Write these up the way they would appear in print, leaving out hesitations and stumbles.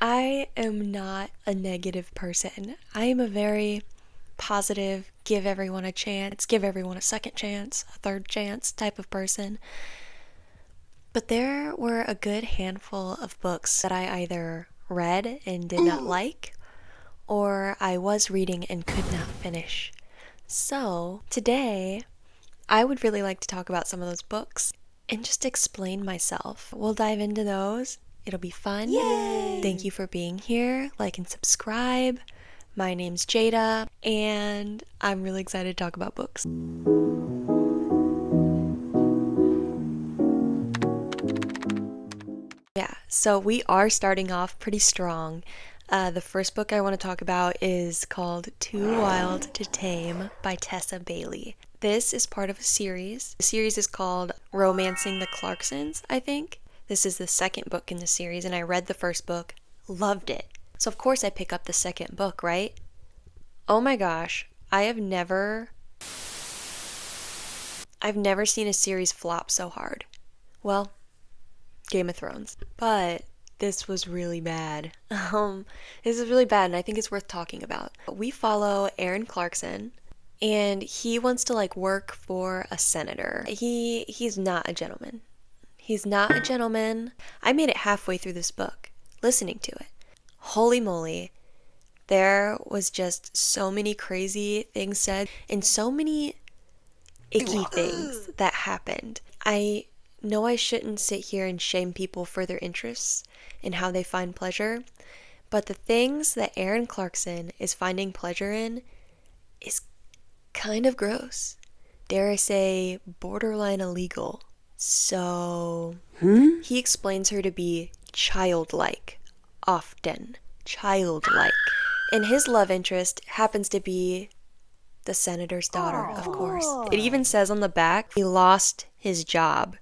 I am not a negative person. I am a very positive, give everyone a chance, give everyone a second chance, a third chance type of person. But there were a good handful of books that I either read and did not like, or I was reading and could not finish. So today, I would really like to talk about some of those books and just explain myself. We'll dive into those. It'll be fun. Yay! Thank you for being here. Like and subscribe. My name's Jada, and I'm really excited to talk about books. Yeah, so we are starting off pretty strong. The first book I want to talk about is called Too Wild to Tame by Tessa Bailey. This is part of a series. The series is called Romancing the Clarksons, I think. This is the second book in the series, and I read the first book, loved it. So of course I pick up the second book, right? Oh my gosh, I've never seen a series flop so hard. Well, Game of Thrones. But this was really bad. This is really bad, and I think it's worth talking about. We follow Aaron Clarkson, and he wants to work for a senator. He's not a gentleman. He's not a gentleman. I made it halfway through this book, listening to it. Holy moly. There was just so many crazy things said, and so many icky things that happened. I know I shouldn't sit here and shame people for their interests and how they find pleasure, but the things that Aaron Clarkson is finding pleasure in is kind of gross. Dare I say, borderline illegal. So, he explains her to be childlike, often childlike. And his love interest happens to be the senator's daughter, of course. It even says on the back he lost his job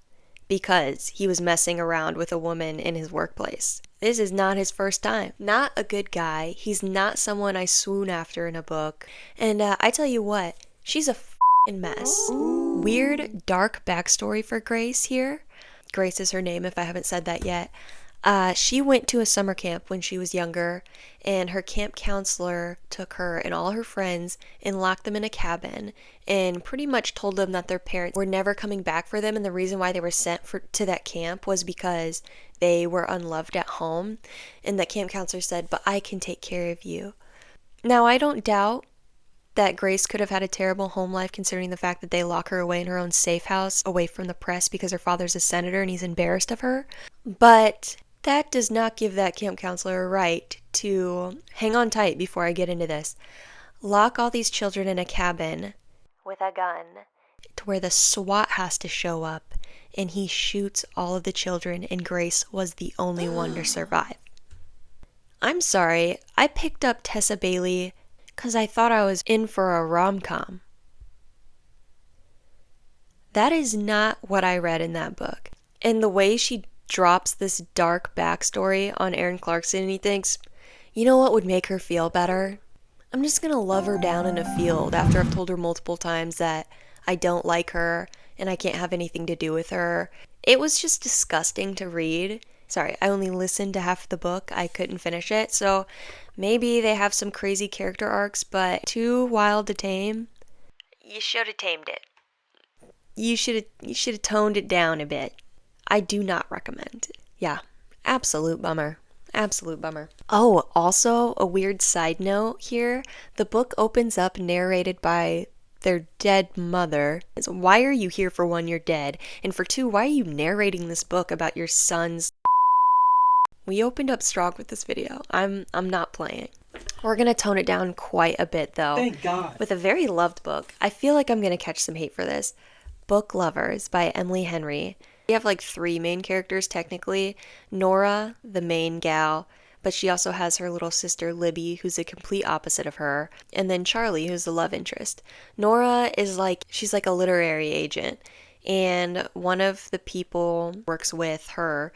because he was messing around with a woman in his workplace. This is not his first time. Not a good guy. He's not someone I swoon after in a book. And I tell you what, she's a f***ing mess. Weird, dark backstory for Grace here. Grace is her name if I haven't said that yet. She went to a summer camp when she was younger, and her camp counselor took her and all her friends and locked them in a cabin and pretty much told them that their parents were never coming back for them, and the reason why they were sent to that camp was because they were unloved at home. And the camp counselor said, "But I can take care of you." Now, I don't doubt that Grace could have had a terrible home life considering the fact that they lock her away in her own safe house away from the press because her father's a senator and he's embarrassed of her. But that does not give that camp counselor a right to, hang on tight before I get into this, lock all these children in a cabin with a gun to where the SWAT has to show up and he shoots all of the children, and Grace was the only one to survive. I'm sorry, I picked up Tessa Bailey because I thought I was in for a rom-com. That is not what I read in that book. And the way she drops this dark backstory on Aaron Clarkson, and he thinks, you know what would make her feel better? I'm just gonna love her down in a field after I've told her multiple times that I don't like her and I can't have anything to do with her. It was just disgusting to read. Sorry, I only listened to half the book. I couldn't finish it. So maybe they have some crazy character arcs, but Too Wild to Tame, you should have tamed it. You should have toned it down a bit. I do not recommend. Yeah, absolute bummer. Absolute bummer. Oh, also a weird side note here. The book opens up narrated by their dead mother. So why are you here? For one, you're dead. And for two, why are you narrating this book about your son's... We opened up strong with this video. I'm not playing. We're going to tone it down quite a bit though. Thank God. With a very loved book. I feel like I'm going to catch some hate for this. Book Lovers by Emily Henry. We have 3 main characters technically. Nora, the main gal, but she also has her little sister Libby, who's a complete opposite of her, and then Charlie, who's the love interest. Nora is she's like a literary agent, and one of the people works with her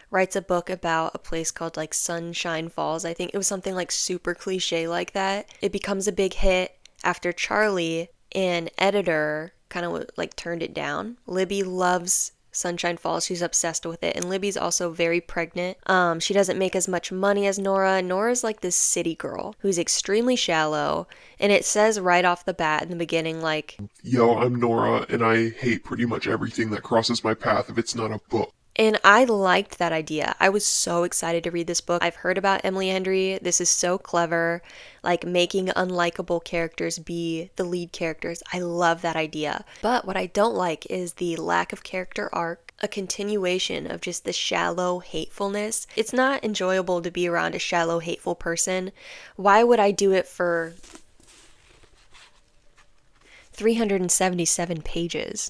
writes a book about a place called Sunshine Falls. I think it was something super cliche like that. It becomes a big hit after Charlie, an editor, kind of turned it down. Libby loves Sunshine Falls. She's obsessed with it. And Libby's also very pregnant. She doesn't make as much money as Nora. Nora's like this city girl who's extremely shallow. And it says right off the bat in the beginning, like, Yo, I'm Nora, and I hate pretty much everything that crosses my path if it's not a book. and I liked that idea. I was so excited to read this book. I've heard about Emily Henry. This is so clever, like making unlikable characters be the lead characters. I love that idea. But what I don't like is the lack of character arc, a continuation of just the shallow hatefulness. It's not enjoyable to be around a shallow, hateful person. Why would I do it for 377 pages?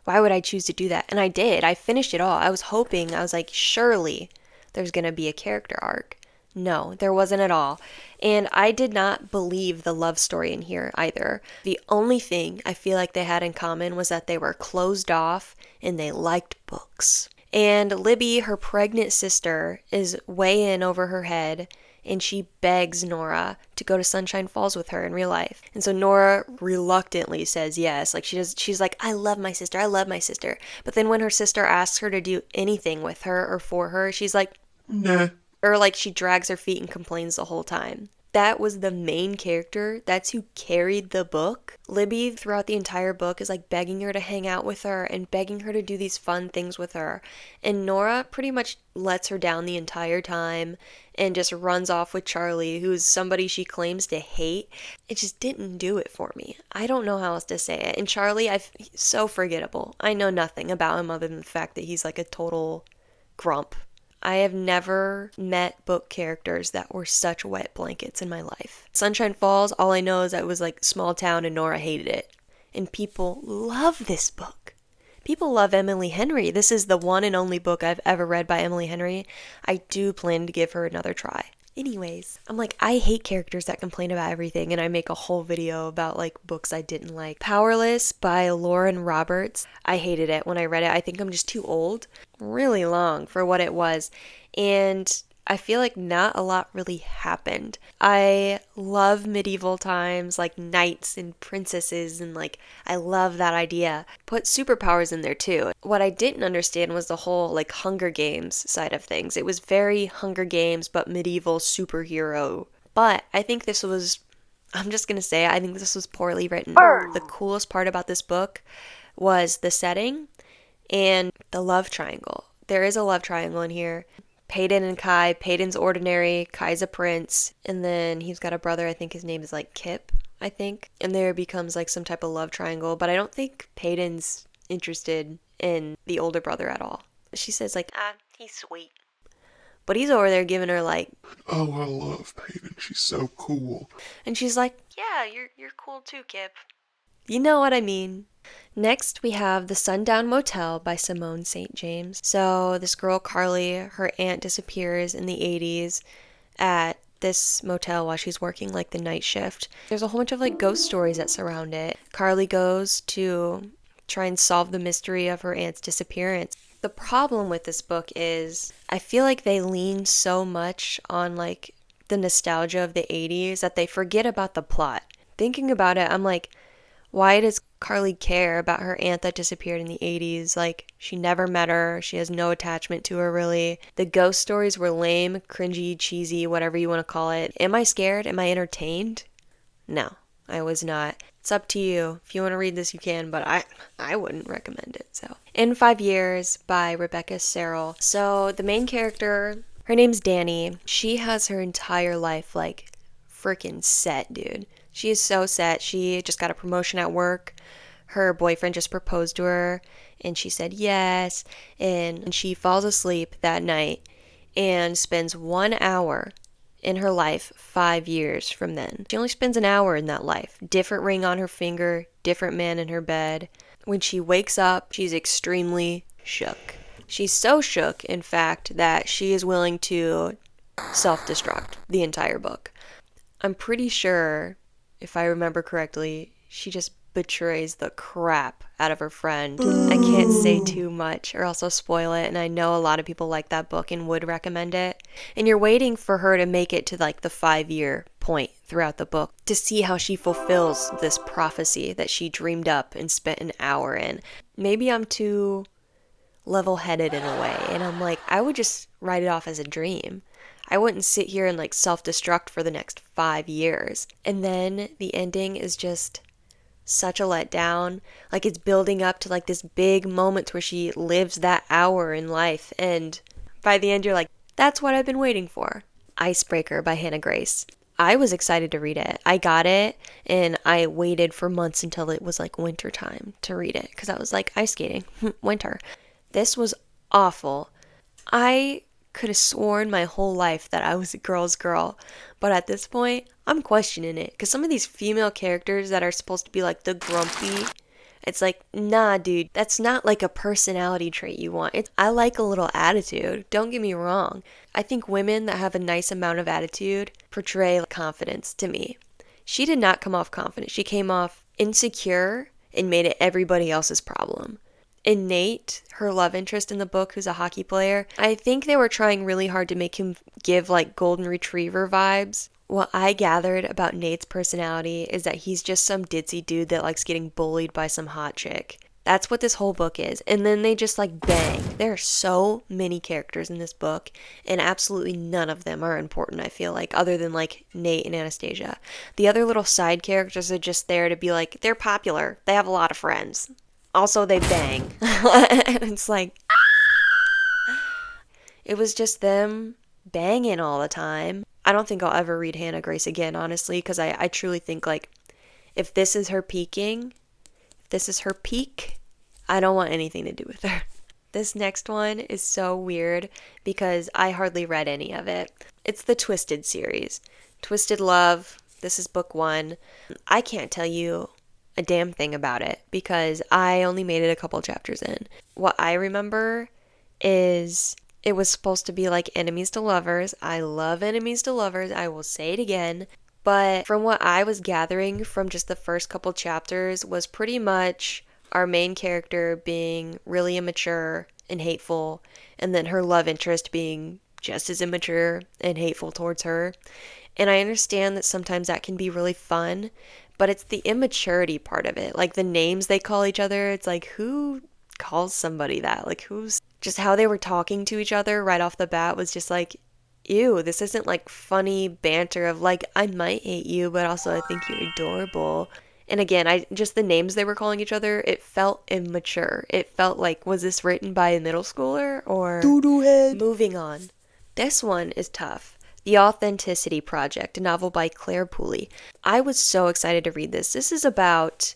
Why would I choose to do that? And I did. I finished it all. I was hoping, I was like, surely there's going to be a character arc. No, there wasn't at all. And I did not believe the love story in here either. The only thing I feel like they had in common was that they were closed off and they liked books. And Libby, her pregnant sister, is way in over her head, and she begs Nora to go to Sunshine Falls with her in real life. And so Nora reluctantly says yes. Like she's like, I love my sister, I love my sister. But then when her sister asks her to do anything with her or for her, she's like, Nah. or like she drags her feet and complains the whole time. That was the main character. That's who carried the book. Libby, throughout the entire book, is like begging her to hang out with her and begging her to do these fun things with her. And Nora pretty much lets her down the entire time and just runs off with Charlie, who's somebody she claims to hate. It just didn't do it for me. I don't know how else to say it. And Charlie, he's so forgettable. I know nothing about him other than the fact that he's like a total grump. I have never met book characters that were such wet blankets in my life. Sunshine Falls, all I know is that it was like small town and Nora hated it. And people love this book. People love Emily Henry. This is the one and only book I've ever read by Emily Henry. I do plan to give her another try. Anyways, I'm like, I hate characters that complain about everything, and I make a whole video about like books I didn't like. Powerless by Lauren Roberts. I hated it when I read it. I think I'm just too old. Really long for what it was. And I feel like not a lot really happened. I love medieval times, like knights and princesses, and like I love that idea. Put superpowers in there too. What I didn't understand was the whole like Hunger Games side of things. It was very Hunger Games but medieval superhero. But I think this was, I'm just gonna say, I think this was poorly written. The coolest part about this book was the setting and the love triangle. There is a love triangle in here. Peyton and Kai. Peyton's ordinary, Kai's a prince, and then he's got a brother, I think his name is like Kip, I think. And there becomes like some type of love triangle, but I don't think Peyton's interested in the older brother at all. She says like, he's sweet. But he's over there giving her like, Oh, I love Peyton. She's so cool. and she's like, yeah, you're cool too, Kip. You know what I mean. Next, we have The Sundown Motel by Simone St. James. So this girl, Carly, her aunt disappears in the 80s at this motel while she's working like the night shift. There's a whole bunch of like ghost stories that surround it. Carly goes to try and solve the mystery of her aunt's disappearance. The problem with this book is I feel like they lean so much on like the nostalgia of the 80s that they forget about the plot. Thinking about it, I'm like, why does Carly care about her aunt that disappeared in the 80s? Like, she never met her. She has no attachment to her, really. The ghost stories were lame, cringy, cheesy, whatever you want to call it. Am I scared? Am I entertained? No, I was not. It's up to you. If you want to read this, you can, but I wouldn't recommend it. So, In 5 Years by Rebecca Serrell. So, the main character, her name's Danny. She has her entire life, like, freaking set, dude. She is so set. She just got a promotion at work. Her boyfriend just proposed to her, and she said yes. And she falls asleep that night and spends 1 hour in her life 5 years from then. She only spends an hour in that life. Different ring on her finger, different man in her bed. When she wakes up, she's extremely shook. She's so shook, in fact, that she is willing to self-destruct the entire book. I'm pretty sure, if I remember correctly, she just betrays the crap out of her friend. I can't say too much or else I'll spoil it, and I know a lot of people like that book and would recommend it. And you're waiting for her to make it to like the 5-year point throughout the book to see how she fulfills this prophecy that she dreamed up and spent an hour in. Maybe I'm too level-headed in a way. And I'm like, I would just write it off as a dream. I wouldn't sit here and like self-destruct for the next 5 years. And then the ending is just such a letdown. Like it's building up to like this big moment where she lives that hour in life. And by the end, you're like, that's what I've been waiting for. Icebreaker by Hannah Grace. I was excited to read it. I got it and I waited for months until it was like winter time to read it because I was like, ice skating, winter. This was awful. I could have sworn my whole life that I was a girl's girl, but at this point, I'm questioning it because some of these female characters that are supposed to be like the grumpy, it's like, nah, dude, that's not like a personality trait you want. I like a little attitude. Don't get me wrong. I think women that have a nice amount of attitude portray confidence to me. She did not come off confident. She came off insecure and made it everybody else's problem. And Nate, her love interest in the book, who's a hockey player, I think they were trying really hard to make him give like golden retriever vibes. What I gathered about Nate's personality is that he's just some ditzy dude that likes getting bullied by some hot chick. That's what this whole book is. And then they just like bang. There are so many characters in this book, and absolutely none of them are important, I feel like, other than like Nate and Anastasia. The other little side characters are just there to be like, they're popular. They have a lot of friends. Also, they bang. And it's like, it was just them banging all the time. I don't think I'll ever read Hannah Grace again, honestly, because I truly think, like, if this is her peaking, if this is her peak, I don't want anything to do with her. This next one is so weird because I hardly read any of it. It's the Twisted series. Twisted Love. This is book 1. I can't tell you a damn thing about it because I only made it a couple chapters in. What I remember is it was supposed to be like enemies to lovers. I love enemies to lovers. I will say it again. But from what I was gathering from just the first couple chapters was pretty much our main character being really immature and hateful, and then her love interest being just as immature and hateful towards her. And I understand that sometimes that can be really fun, but it's the immaturity part of it. Like the names they call each other, it's like, who calls somebody that? Like, who's just how they were talking to each other right off the bat was just like, ew, this isn't like funny banter of like, I might hate you, but also I think you're adorable. And again, I just the names they were calling each other, it felt immature. It felt like, was this written by a middle schooler or Doo-doo head. moving on? This one is tough. The Authenticity Project, a novel by Claire Pooley. I was so excited to read this. This is about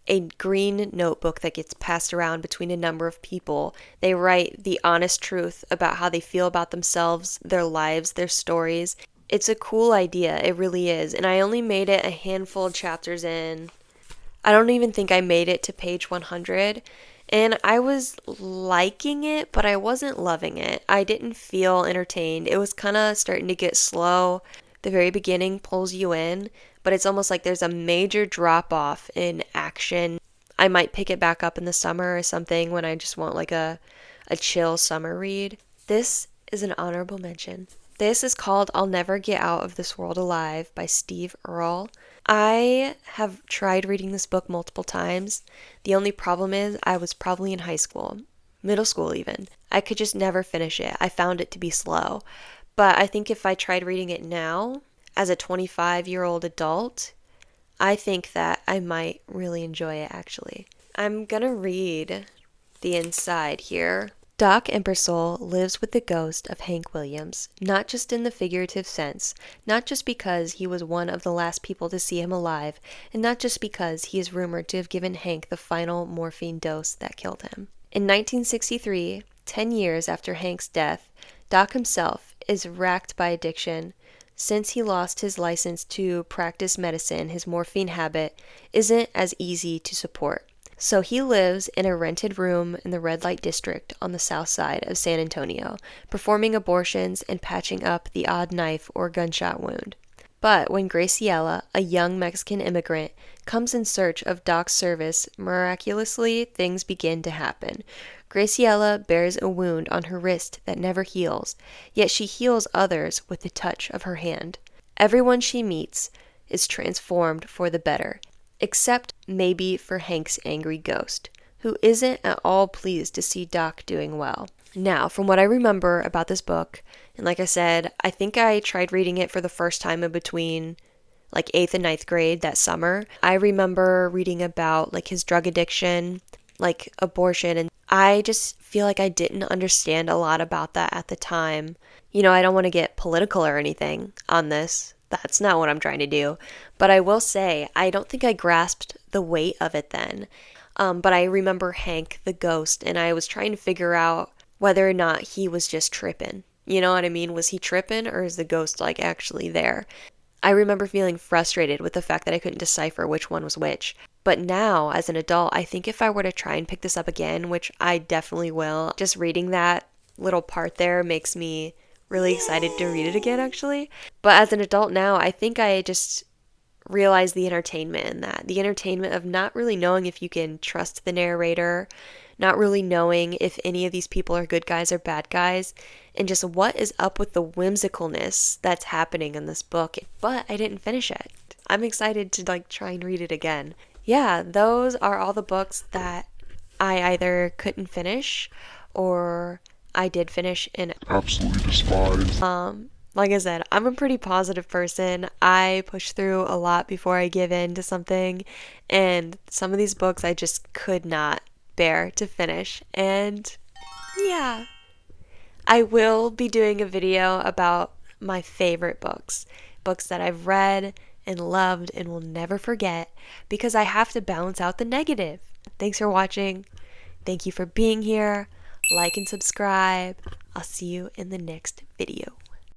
a green notebook that gets passed around between a number of people. They write the honest truth about how they feel about themselves, their lives, their stories. It's a cool idea. It really is. And I only made it a handful of chapters in. I don't even think I made it to page 100. And I was liking it, but I wasn't loving it. I didn't feel entertained. It was kind of starting to get slow. The very beginning pulls you in, but it's almost like there's a major drop off in action. I might pick it back up in the summer or something when I just want like a chill summer read. This is an honorable mention. This is called I'll Never Get Out of This World Alive by Steve Earle. I have tried reading this book multiple times. The only problem is I was probably in high school, middle school even. I could just never finish it. I found it to be slow. But I think if I tried reading it now, as a 25-year-old adult, I think that I might really enjoy it actually. I'm gonna read the inside here. Doc Embersole lives with the ghost of Hank Williams, not just in the figurative sense, not just because he was one of the last people to see him alive, and not just because he is rumored to have given Hank the final morphine dose that killed him. In 1963, 10 years after Hank's death, Doc himself is racked by addiction. Since he lost his license to practice medicine, his morphine habit isn't as easy to support. So he lives in a rented room in the red light district on the south side of San Antonio, performing abortions and patching up the odd knife or gunshot wound. But when Graciela, a young Mexican immigrant, comes in search of Doc's service, miraculously things begin to happen. Graciela bears a wound on her wrist that never heals, yet she heals others with the touch of her hand. Everyone she meets is transformed for the better, except maybe for Hank's angry ghost, who isn't at all pleased to see Doc doing well. Now, from what I remember about this book, and like I said, I think I tried reading it for the first time in between like 8th and ninth grade that summer. I remember reading about like his drug addiction, like abortion, and I just feel like I didn't understand a lot about that at the time. You know, I don't want to get political or anything on this. That's not what I'm trying to do. But I will say, I don't think I grasped the weight of it then. But I remember Hank the ghost, and I was trying to figure out whether or not he was just tripping. You know what I mean? Was he tripping, or is the ghost like actually there? I remember feeling frustrated with the fact that I couldn't decipher which one was which. But now, as an adult, I think if I were to try and pick this up again, which I definitely will, just reading that little part there makes me really excited to read it again, actually. But as an adult now, I think I just realize the entertainment in that. The entertainment of not really knowing if you can trust the narrator, not really knowing if any of these people are good guys or bad guys, and just what is up with the whimsicalness that's happening in this book. But I didn't finish it. I'm excited to like try and read it again. Yeah, those are all the books that I either couldn't finish or I did finish and Absolutely despise. like I said, I'm a pretty positive person. I push through a lot before I give in to something, and some of these books I just could not bear to finish. And yeah, I will be doing a video about my favorite books, books that I've read and loved and will never forget, because I have to balance out the negative. Thanks for watching. Thank you for being here. Like and subscribe. I'll see you in the next video.